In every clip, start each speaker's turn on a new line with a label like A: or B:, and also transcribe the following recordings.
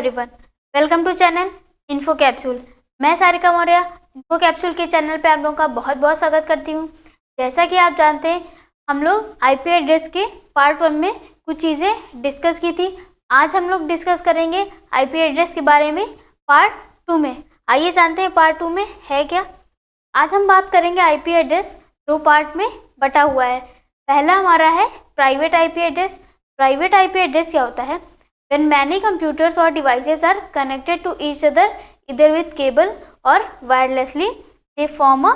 A: Everyone, welcome to channel info capsule. मैं Sarika Maurya info capsule के channel पे आप लोगों का बहुत बहुत स्वागत करती हूँ। जैसा कि आप जानते हैं, हम लोग आईपी एड्रेस के पार्ट 1 में कुछ चीज़ें डिस्कस की थी। आज हम लोग डिस्कस करेंगे आईपी एड्रेस के बारे में पार्ट 2 में। आइए जानते हैं पार्ट 2 में है क्या। आज हम बात करेंगे आईपी एड्रेस 2 पार्ट में बटा हुआ है। पहला हमारा है private IP address. Private IP address क्या होता है? When many computers or devices are connected to each other either with cable or wirelessly, they form a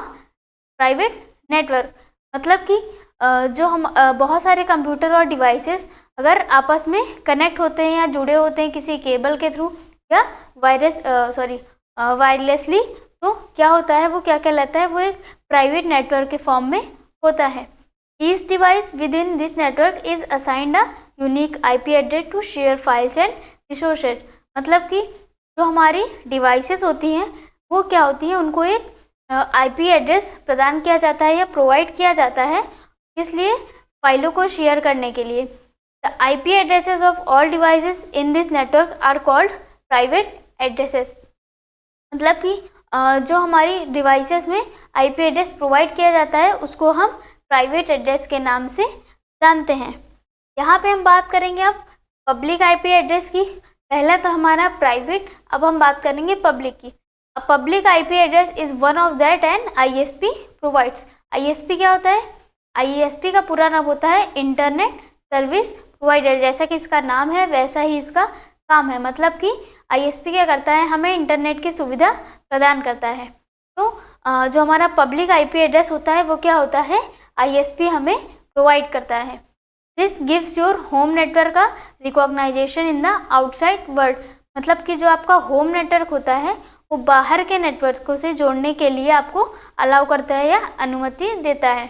A: private network। मतलब कि जो हम बहुत सारे कंप्यूटर और डिवाइसेस अगर आपस में कनेक्ट होते हैं या जुड़े होते हैं किसी केबल के थ्रू या वायरलेसली, तो क्या होता है, वो क्या कहलाता है? वो एक प्राइवेट नेटवर्क के फॉर्म में होता है। Each device within this network is assigned a unique IP address to share files and resources। मतलब कि जो हमारी डिवाइसेस होती हैं वो क्या होती हैं, उनको एक IP एड्रेस प्रदान किया जाता है या प्रोवाइड किया जाता है, इसलिए फाइलों को शेयर करने के लिए। The IP addresses of all devices in this network are called private addresses. मतलब कि जो हमारी डिवाइसेस में IP एड्रेस प्रोवाइड किया जाता है उसको हम प्राइवेट एड्रेस के नाम से जानते हैं। यहाँ पे हम बात करेंगे अब पब्लिक आईपी एड्रेस की। पहला तो हमारा प्राइवेट, अब हम बात करेंगे पब्लिक की। अब public IP address is one of that and ISP provides. ISP क्या होता है? आईएसपी का पूरा नाम होता है इंटरनेट सर्विस प्रोवाइडर। जैसा कि इसका नाम है वैसा ही इसका काम है। मतलब कि आईएसपी क्या करता है? हमें इंटरनेट की सुविधा प्रदान करता है। तो जो हमारा पब्लिक आईपी एड्रेस होता है वो क्या होता है? आईएसपी हमें प्रोवाइड करता है। This gives your home network का recognisation in the outside world. मतलब कि जो आपका होम नेटवर्क होता है वो बाहर के नेटवर्कों से जोड़ने के लिए आपको अलाउ करता है या अनुमति देता है।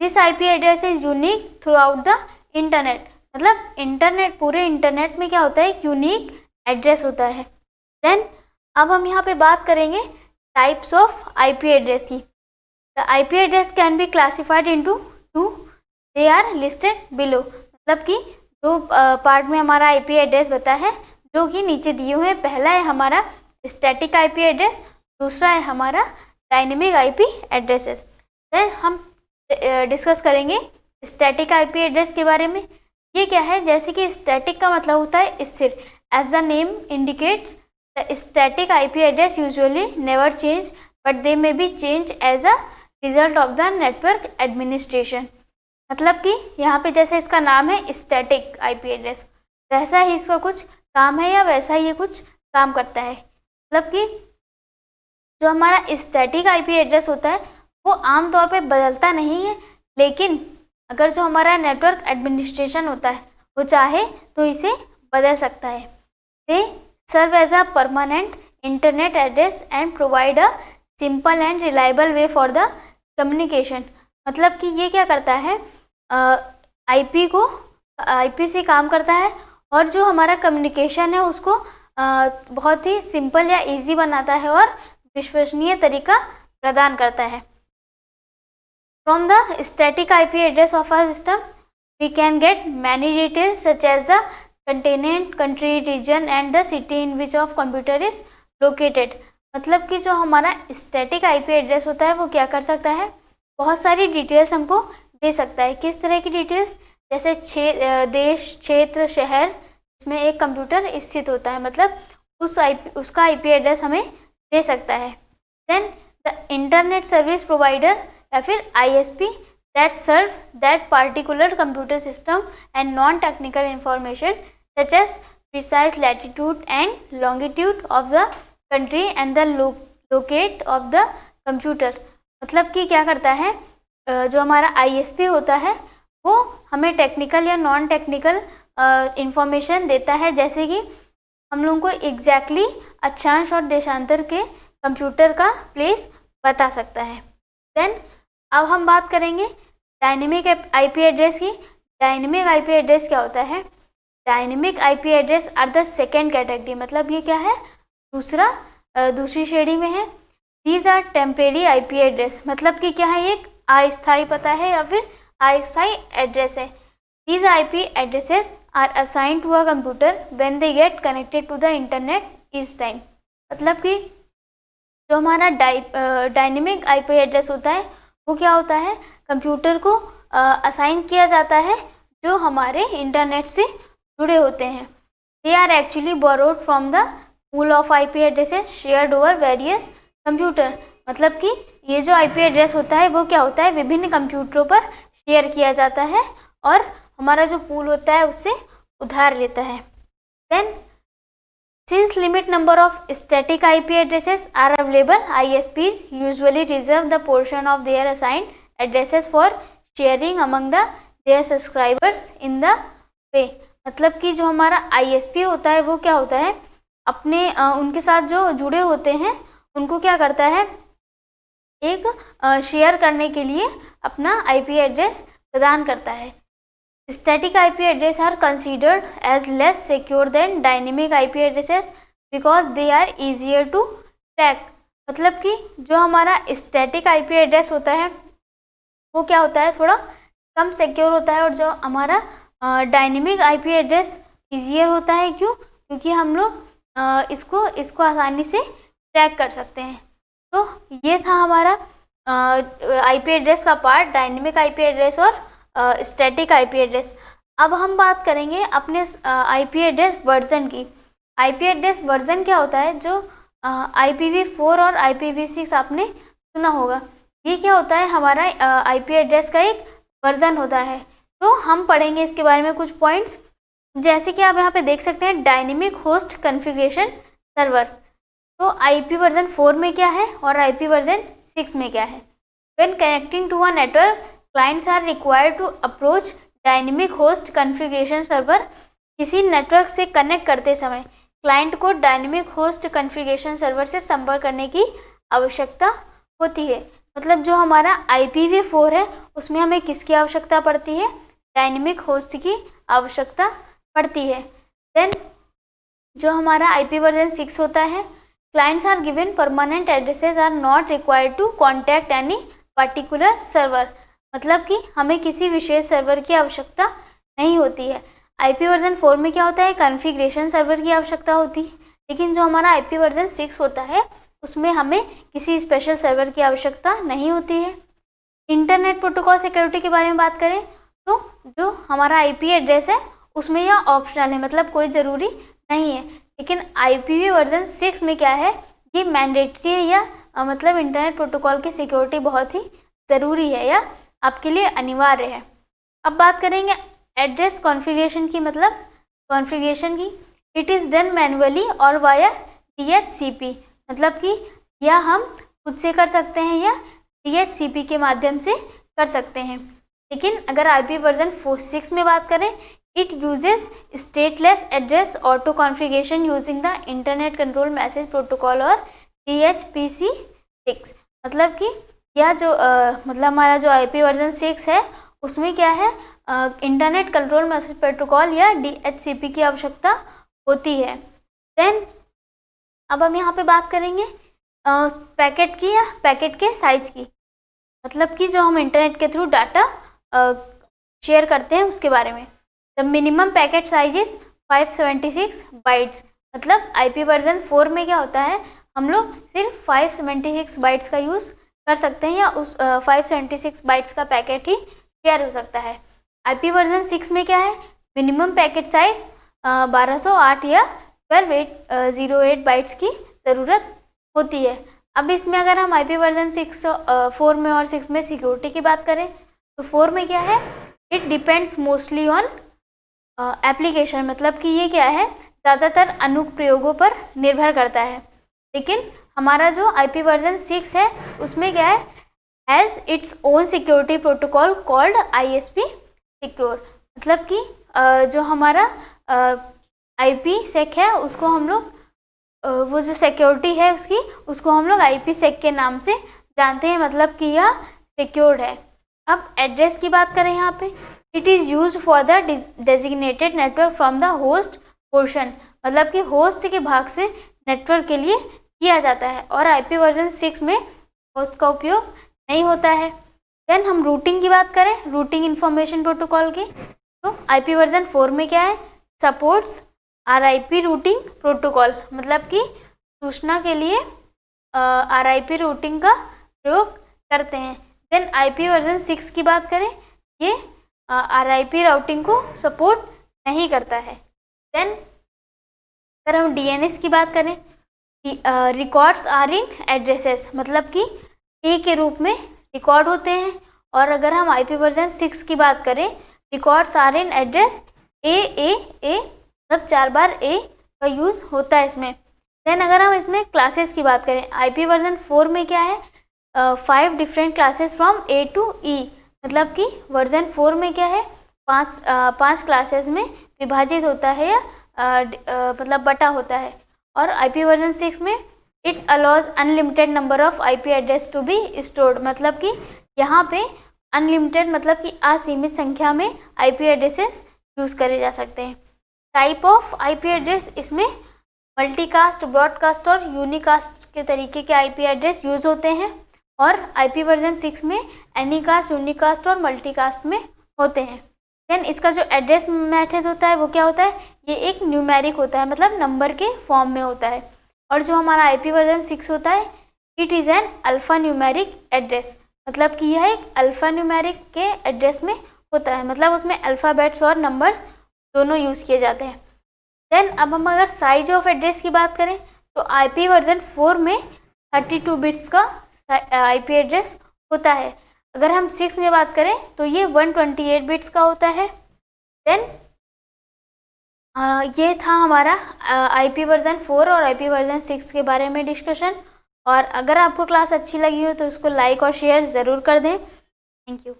A: This IP address is unique through out the internet. मतलब इंटरनेट, पूरे इंटरनेट में क्या होता है? एक यूनिक एड्रेस होता है। देन अब हम यहाँ पे बात करेंगे टाइप्स ऑफ आईपी एड्रेस की। The IP address can be classified into two. They are listed below। मतलब कि जो पार्ट में हमारा IP एड्रेस बता है जो कि नीचे दिए हुए हैं। पहला है हमारा स्टैटिक IP एड्रेस, दूसरा है हमारा डायनेमिक IP एड्रेसेस। देन हम डिस्कस करेंगे स्टैटिक IP एड्रेस के बारे में। ये क्या है? जैसे कि स्टैटिक का मतलब होता है स्थिर। As the name indicates, the static IP address usually never change but they may be change as a result of the network administration. मतलब कि यहाँ पे जैसे इसका नाम है स्टैटिक आईपी एड्रेस, वैसा ही इसका कुछ काम है या वैसा ही ये कुछ काम करता है। मतलब कि जो हमारा स्टैटिक आईपी एड्रेस होता है वो आमतौर पे बदलता नहीं है, लेकिन अगर जो हमारा नेटवर्क एडमिनिस्ट्रेशन होता है वो चाहे तो इसे बदल सकता है। They serve as a permanent internet address and provide a simple and reliable way for the communication. मतलब कि ये क्या करता है? आईपी से काम करता है और जो हमारा कम्युनिकेशन है उसको बहुत ही सिंपल या इजी बनाता है और विश्वसनीय तरीका प्रदान करता है। From the static IP address of a system we can get many details such as the continent, country, region and the city in which of computer is located. मतलब कि जो हमारा स्टैटिक आईपी एड्रेस होता है वो क्या कर सकता है? बहुत सारी डिटेल्स हमको दे सकता है। किस तरह की डिटेल्स? जैसे देश, क्षेत्र, शहर इसमें एक कंप्यूटर स्थित होता है, मतलब उसका आईपी एड्रेस हमें दे सकता है। Then the internet service provider या फिर ISP that serve that particular computer system and non technical information such as precise latitude and longitude of the country and the locate of the computer. मतलब कि क्या करता है? जो हमारा ISP होता है वो हमें टेक्निकल या नॉन टेक्निकल इंफॉर्मेशन देता है, जैसे कि हम लोगों को एग्जैक्टली अक्षांश और देशांतर के कंप्यूटर का प्लेस बता सकता है। देन अब हम बात करेंगे डायनेमिक आईपी एड्रेस की। डायनेमिक आईपी एड्रेस क्या होता है? Dynamic IP address are the second category. मतलब ये क्या है? दूसरी श्रेणी में है। These are temporary IP address. मतलब कि क्या है? एक अस्थायी पता है या फिर अस्थायी एड्रेस है। These IP addresses are assign to a computer when they get connected to the internet each time. मतलब कि जो हमारा डायनेमिक आईपी एड्रेस होता है वो क्या होता है, कंप्यूटर को असाइन किया जाता है जो हमारे इंटरनेट से जुड़े होते हैं। They are actually borrowed from the pool of IP addresses shared over various computer. मतलब कि ये जो आईपी एड्रेस होता है वो क्या होता है, विभिन्न कंप्यूटरों पर शेयर किया जाता है और हमारा जो पूल होता है उससे उधार लेता है। Then since limit number of static IP addresses are available, ISPs usually reserve the portion of their assigned addresses for sharing among their subscribers in the way। मतलब कि जो हमारा ISP होता है वो क्या होता है, अपने उनके साथ जो जुड़े होते हैं उनको क्या करता है, एक शेयर करने के लिए अपना IP एड्रेस प्रदान करता है। Static IP addresses are considered as less secure than dynamic IP addresses because they are easier to track। मतलब कि जो हमारा static IP एड्रेस होता है वो क्या होता है, थोड़ा कम सिक्योर होता है, और जो हमारा डायनेमिक IP एड्रेस ईजियर होता है। क्यों? क्योंकि हम लोग इसको आसानी से ट्रैक कर सकते हैं। तो ये था हमारा IP एड्रेस का पार्ट, डायनेमिक IP एड्रेस और स्टैटिक आईपी एड्रेस। अब हम बात करेंगे अपने आईपी एड्रेस वर्जन की। आईपी एड्रेस वर्जन क्या होता है, जो IPv4 और IPv6 आपने सुना होगा, ये क्या होता है, हमारा आईपी एड्रेस का एक वर्जन होता है। तो हम पढ़ेंगे इसके बारे में कुछ पॉइंट्स, जैसे कि आप यहाँ पे देख सकते हैं डायनेमिक होस्ट कॉन्फ़िगरेशन सर्वर। तो आईपी वर्जन 4 में क्या है और आईपी वर्जन 6 में क्या है। When connecting to a network, clients are required to approach dynamic host configuration server. किसी नेटवर्क से कनेक्ट करते समय क्लाइंट को डायनेमिक होस्ट कॉन्फ़िगरेशन सर्वर से संपर्क करने की आवश्यकता होती है। मतलब जो हमारा IPv4 है उसमें हमें किसकी आवश्यकता पड़ती है, डायनेमिक होस्ट की आवश्यकता पड़ती है। देन जो हमारा IP वर्जन 6 होता है, clients are given permanent addresses are not required to contact any particular server. मतलब कि हमें किसी विशेष सर्वर की आवश्यकता नहीं होती है। आईपी वर्जन 4 में क्या होता है, कॉन्फ़िगरेशन सर्वर की आवश्यकता होती है, लेकिन जो हमारा आईपी वर्जन 6 होता है उसमें हमें किसी स्पेशल सर्वर की आवश्यकता नहीं होती है। इंटरनेट प्रोटोकॉल सिक्योरिटी के बारे में बात करें तो जो हमारा आईपी एड्रेस है उसमें यह ऑप्शनल है, मतलब कोई ज़रूरी नहीं है। लेकिन IPv वर्जन 6 में क्या है, ये मैंडेटरी है, या मतलब इंटरनेट प्रोटोकॉल की सिक्योरिटी बहुत ही ज़रूरी है या आपके लिए अनिवार्य है। अब बात करेंगे एड्रेस कॉन्फ़िगरेशन की, मतलब कॉन्फ़िगरेशन की। इट इज़ डन मैनुअली और वाया DHCP। मतलब कि या हम खुद से कर सकते हैं या DHCP के माध्यम से कर सकते हैं। लेकिन अगर IP वर्जन 6 में बात करें, it uses stateless address auto configuration using the internet control message protocol और DHCP6। मतलब कि यह जो मतलब हमारा जो IP वर्जन 6 है उसमें क्या है, इंटरनेट कंट्रोल मैसेज प्रोटोकॉल या DHCP की आवश्यकता होती है। देन अब हम यहाँ पे बात करेंगे पैकेट की या पैकेट के साइज की। मतलब कि जो हम इंटरनेट के थ्रू डाटा शेयर करते हैं उसके बारे में। The minimum packet size is 576 bytes. मतलब IP वर्जन 4 में क्या होता है, हम लोग सिर्फ 576 बाइट्स का यूज़ कर सकते हैं या उस 576 बाइट्स का पैकेट ही शेयर हो सकता है। IP वर्जन 6 में क्या है, मिनिमम पैकेट साइज 1208 या 1208 बाइट्स की ज़रूरत होती है। अब इसमें अगर हम IP वर्जन 4 में और 6 में सिक्योरिटी की बात करें तो 4 में क्या है, it depends mostly on application. मतलब कि ये क्या है, ज़्यादातर अनुप्रयोगों पर निर्भर करता है। लेकिन हमारा जो IP वर्जन 6 है उसमें क्या है, has its own security protocol called ISP secure. मतलब कि जो हमारा IPsec है उसको हम लोग वो जो सिक्योरिटी है उसको हम लोग IPsec के नाम से जानते हैं। मतलब कि यह सिक्योर्ड है। अब एड्रेस की बात करें यहाँ पे, it is use for the designated network from the host portion. मतलब कि होस्ट के भाग से नेटवर्क के लिए किया जाता है और IP वर्जन 6 में होस्ट का उपयोग नहीं होता है। देन हम रूटिंग की बात करें, रूटिंग इंफॉर्मेशन प्रोटोकॉल की, तो IP वर्जन 4 में क्या है, सपोर्ट्स RIP रूटिंग प्रोटोकॉल, मतलब कि सूचना के लिए RIP रूटिंग का प्रयोग करते हैं। देन IP वर्जन 6 की बात करें, ये RIP राउटिंग को सपोर्ट नहीं करता है। देन अगर हम DNS की बात करें, रिकॉर्ड्स आर इन एड्रेसेस, मतलब कि A के रूप में रिकॉर्ड होते हैं। और अगर हम IP वर्जन 6 की बात करें, records are in address A, मतलब 4 बार A का यूज़ होता है इसमें। देन अगर हम इसमें क्लासेस की बात करें, IP वर्जन 4 में क्या है, 5 different classes from A to E, मतलब कि वर्जन 4 में क्या है, 5 क्लासेस में विभाजित होता है या मतलब बटा होता है। और IP वर्जन 6 में it allows unlimited number of IP address to be stored, मतलब कि यहाँ पे अनलिमिटेड मतलब कि असीमित संख्या में IP एड्रेसेस यूज़ करे जा सकते हैं। टाइप ऑफ IP एड्रेस, इसमें मल्टीकास्ट, ब्रॉडकास्ट और यूनिकास्ट के तरीके के IP एड्रेस यूज़ होते हैं। और IP वर्जन 6 में एनीकास्ट, यूनिकास्ट और मल्टीकास्ट में होते हैं। देन इसका जो एड्रेस मेथड होता है वो क्या होता है, ये एक न्यूमेरिक होता है, मतलब नंबर के फॉर्म में होता है। और जो हमारा IP वर्जन 6 होता है, it is an alpha numeric address, मतलब कि यह एक अल्फ़ा न्यूमेरिक के एड्रेस में होता है, मतलब उसमें अल्फ़ाबेट्स और नंबर्स दोनों यूज़ किए जाते हैं। देन अब हम अगर साइज ऑफ एड्रेस की बात करें, तो IP वर्जन 4 में 32 बिट्स का IP एड्रेस होता है। अगर हम 6 में बात करें तो ये 128 बिट्स का होता है। देन ये था हमारा IP वर्जन 4 और IP वर्जन 6 के बारे में डिस्कशन। और अगर आपको क्लास अच्छी लगी हो तो उसको लाइक और शेयर ज़रूर कर दें। Thank you.